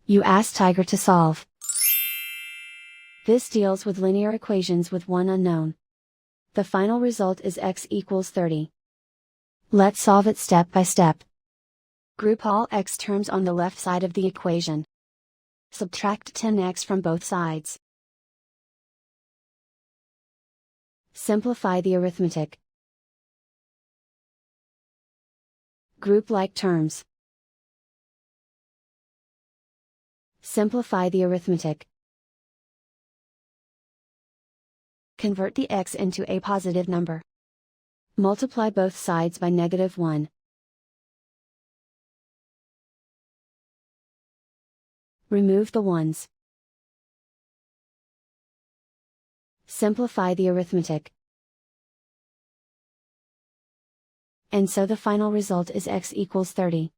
You ask Tiger to solve. This deals with linear equations with one unknown. The final result is x equals 30. Let's solve it step by step. Group all x terms on the left side of the equation. Subtract 10x from both sides. Simplify the arithmetic. Group like terms. Simplify the arithmetic. Convert the x into a positive number. Multiply both sides by -1. Remove the ones. Simplify the arithmetic. And so the final result is x equals 30.